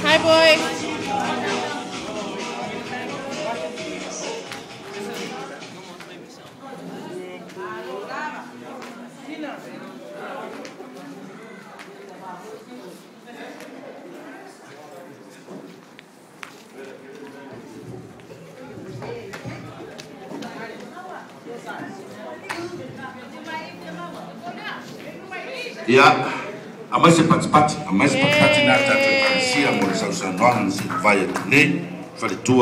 Hi, boy. Yeah, I must say participate. I must participate in that. I see I'm going to say no, I'm going to say for the tour.